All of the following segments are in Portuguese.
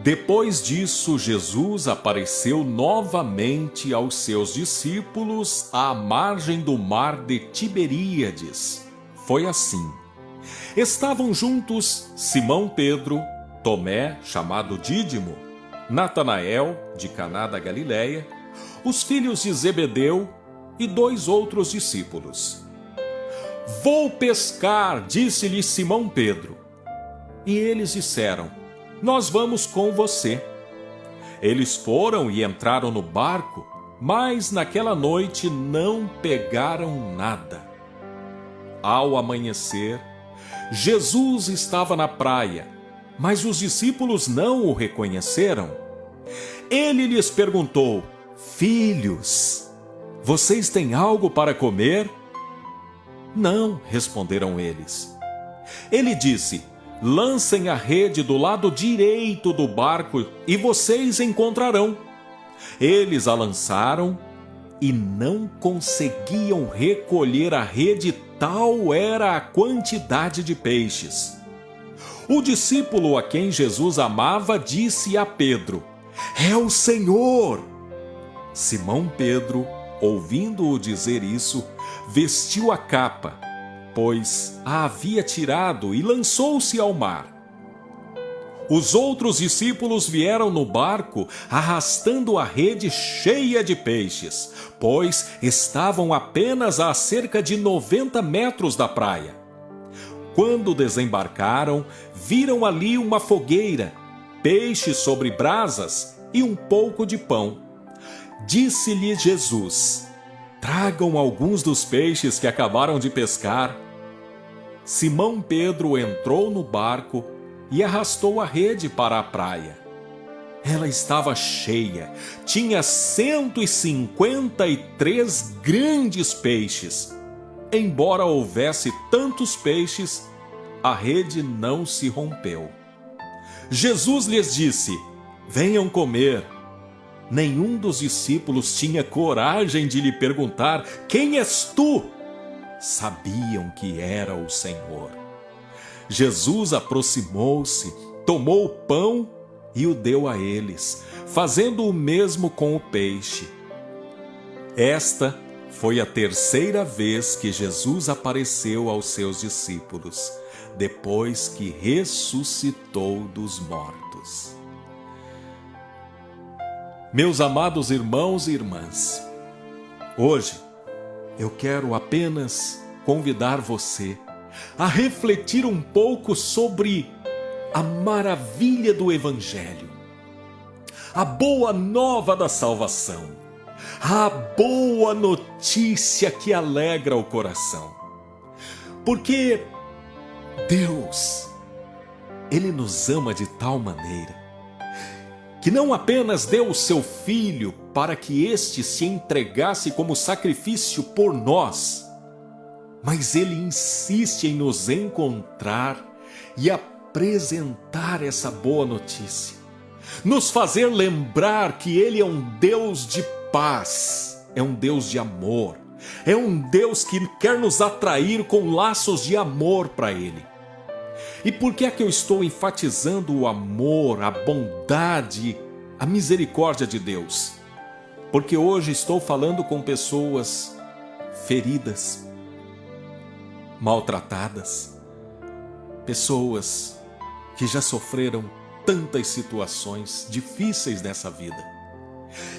Depois disso, Jesus apareceu novamente aos seus discípulos à margem do mar de Tiberíades. Foi assim. Estavam juntos Simão Pedro, Tomé, chamado Dídimo, Natanael, de Caná da Galileia, os filhos de Zebedeu e 2 outros discípulos. Vou pescar, disse-lhe Simão Pedro. E eles disseram: nós vamos com você. Eles foram e entraram no barco, mas naquela noite não pegaram nada. Ao amanhecer, Jesus estava na praia, mas os discípulos não o reconheceram. Ele lhes perguntou: filhos, vocês têm algo para comer? Não, responderam eles. Ele disse: lancem a rede do lado direito do barco e vocês encontrarão. Eles a lançaram e não conseguiam recolher a rede, tal era a quantidade de peixes. O discípulo a quem Jesus amava disse a Pedro: é o Senhor! Simão Pedro, ouvindo-o dizer isso, vestiu a capa, pois a havia tirado, e lançou-se ao mar. Os outros discípulos vieram no barco, arrastando a rede cheia de peixes, pois estavam apenas a cerca de 90 metros da praia. Quando desembarcaram, viram ali uma fogueira, peixes sobre brasas e um pouco de pão. Disse-lhe Jesus: tragam alguns dos peixes que acabaram de pescar. Simão Pedro entrou no barco e arrastou a rede para a praia. Ela estava cheia, tinha 153 grandes peixes. Embora houvesse tantos peixes, a rede não se rompeu. Jesus lhes disse: venham comer. Nenhum dos discípulos tinha coragem de lhe perguntar: quem és tu? Sabiam que era o Senhor. Jesus aproximou-se, tomou o pão e o deu a eles, fazendo o mesmo com o peixe. Esta foi a 3ª vez que Jesus apareceu aos seus discípulos, depois que ressuscitou dos mortos. Meus amados irmãos e irmãs, hoje eu quero apenas convidar você a refletir um pouco sobre a maravilha do Evangelho, a boa nova da salvação, a boa notícia que alegra o coração. Porque Deus, Ele nos ama de tal maneira que não apenas deu o seu Filho para que este se entregasse como sacrifício por nós, mas Ele insiste em nos encontrar e apresentar essa boa notícia, nos fazer lembrar que Ele é um Deus de paz, é um Deus de amor, é um Deus que quer nos atrair com laços de amor para Ele. E por que é que eu estou enfatizando o amor, a bondade, a misericórdia de Deus? Porque hoje estou falando com pessoas feridas, maltratadas, pessoas que já sofreram tantas situações difíceis nessa vida.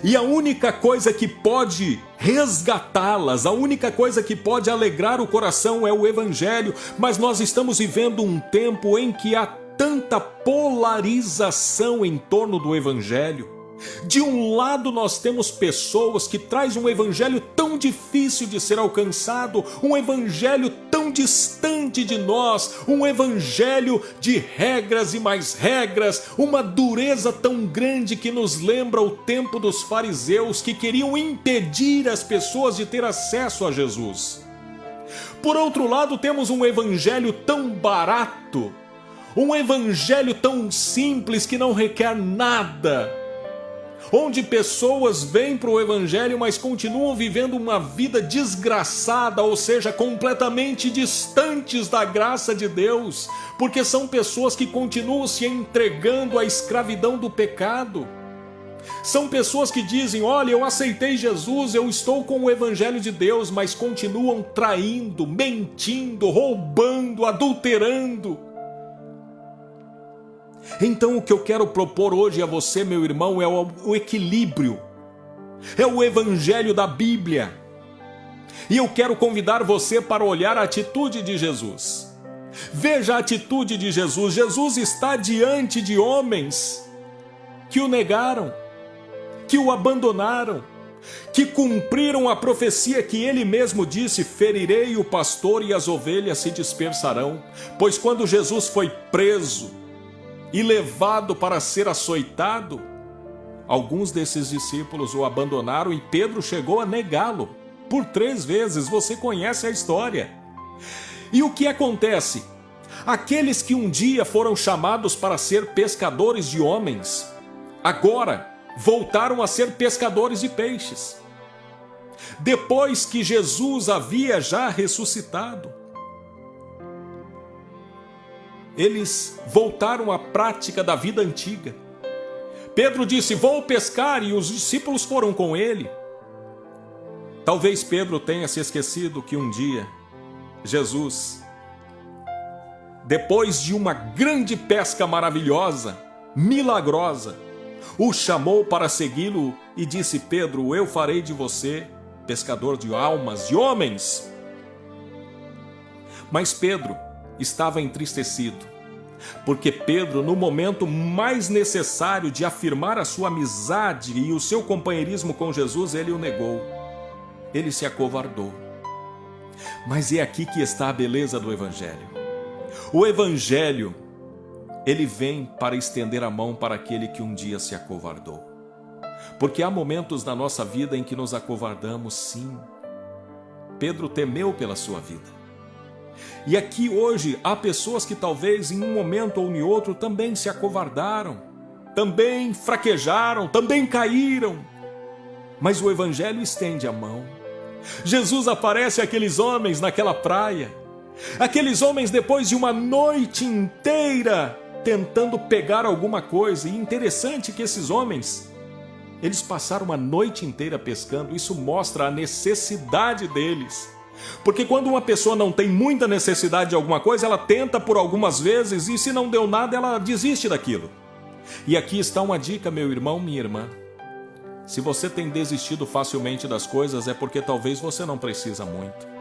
E a única coisa que pode resgatá-las, a única coisa que pode alegrar o coração é o Evangelho, mas nós estamos vivendo um tempo em que há tanta polarização em torno do Evangelho. De um lado nós temos pessoas que trazem um evangelho tão difícil de ser alcançado, um evangelho tão distante de nós, um evangelho de regras e mais regras, uma dureza tão grande que nos lembra o tempo dos fariseus que queriam impedir as pessoas de ter acesso a Jesus. Por outro lado, temos um evangelho tão barato, um evangelho tão simples que não requer nada. onde pessoas vêm para o Evangelho, mas continuam vivendo uma vida desgraçada, ou seja, completamente distantes da graça de Deus, porque são pessoas que continuam se entregando à escravidão do pecado. São pessoas que dizem: olha, eu aceitei Jesus, eu estou com o Evangelho de Deus, mas continuam traindo, mentindo, roubando, adulterando. Então o que eu quero propor hoje a você, meu irmão, é o equilíbrio, é o Evangelho da Bíblia. E eu quero convidar você para olhar a atitude de Jesus. Veja a atitude de Jesus. Jesus está diante de homens que o negaram, que o abandonaram, que cumpriram a profecia que ele mesmo disse: ferirei o pastor e as ovelhas se dispersarão. Pois quando Jesus foi preso e levado para ser açoitado, alguns desses discípulos o abandonaram e Pedro chegou a negá-lo por 3 vezes. Você conhece a história. E o que acontece? Aqueles que um dia foram chamados para ser pescadores de homens, agora voltaram a ser pescadores de peixes. Depois que Jesus havia já ressuscitado, eles voltaram à prática da vida antiga. Pedro disse: vou pescar, e os discípulos foram com ele. Talvez Pedro tenha se esquecido que um dia Jesus, depois de uma grande pesca maravilhosa, milagrosa, o chamou para segui-lo e disse: Pedro, eu farei de você pescador de almas, de homens. Mas Pedro estava entristecido, porque Pedro, no momento mais necessário de afirmar a sua amizade e o seu companheirismo com Jesus, ele o negou. Ele se acovardou. Mas é aqui que está a beleza do Evangelho. O Evangelho, ele vem para estender a mão para aquele que um dia se acovardou. Porque há momentos na nossa vida em que nos acovardamos, sim. Pedro temeu pela sua vida. E aqui hoje há pessoas que talvez em um momento ou em outro também se acovardaram, também fraquejaram, também caíram. Mas o Evangelho estende a mão. Jesus aparece àqueles homens naquela praia. Aqueles homens, depois de uma noite inteira tentando pegar alguma coisa. E interessante que esses homens, eles passaram uma noite inteira pescando. Isso mostra a necessidade deles. Porque quando uma pessoa não tem muita necessidade de alguma coisa, ela tenta por algumas vezes e se não deu nada, ela desiste daquilo. E aqui está uma dica, meu irmão, minha irmã. Se você tem desistido facilmente das coisas, é porque talvez você não precisa muito.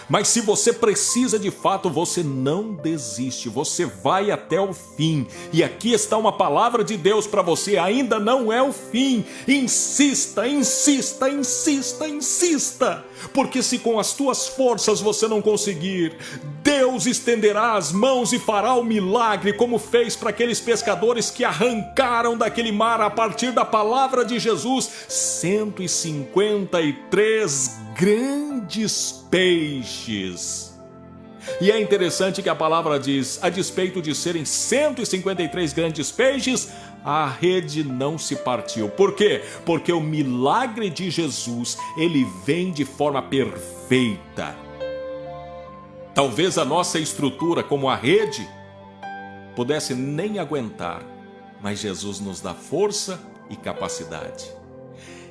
Mas se você precisa de fato, você não desiste, você vai até o fim. E aqui está uma palavra de Deus para você: ainda não é o fim. Insista, insista, insista, insista. Porque se com as tuas forças você não conseguir, Deus estenderá as mãos e fará o milagre, como fez para aqueles pescadores que arrancaram daquele mar, a partir da palavra de Jesus, 153 grandes peixes. E é interessante que a palavra diz: a despeito de serem 153 grandes peixes, a rede não se partiu. Por quê? Porque o milagre de Jesus, ele vem de forma perfeita. Talvez a nossa estrutura, como a rede, pudesse nem aguentar, mas Jesus nos dá força e capacidade.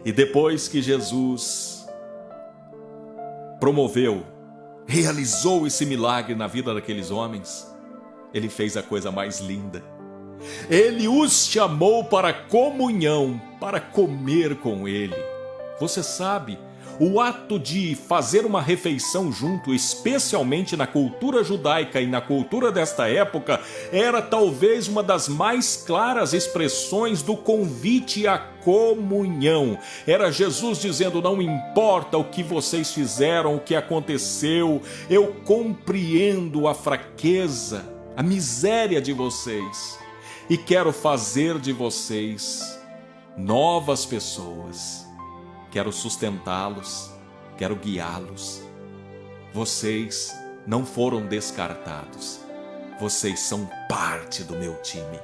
E depois que Jesus promoveu, realizou esse milagre na vida daqueles homens, ele fez a coisa mais linda. Ele os chamou para comunhão, para comer com ele. Você sabe, o ato de fazer uma refeição junto, especialmente na cultura judaica e na cultura desta época, era talvez uma das mais claras expressões do convite à comunhão. Era Jesus dizendo: não importa o que vocês fizeram, o que aconteceu, eu compreendo a fraqueza, a miséria de vocês, e quero fazer de vocês novas pessoas. Quero sustentá-los, quero guiá-los. Vocês não foram descartados. Vocês são parte do meu time.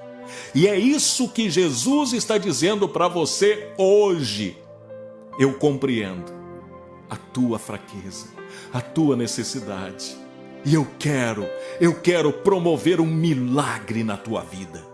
E é isso que Jesus está dizendo para você hoje. Eu compreendo a tua fraqueza, a tua necessidade. E eu quero promover um milagre na tua vida.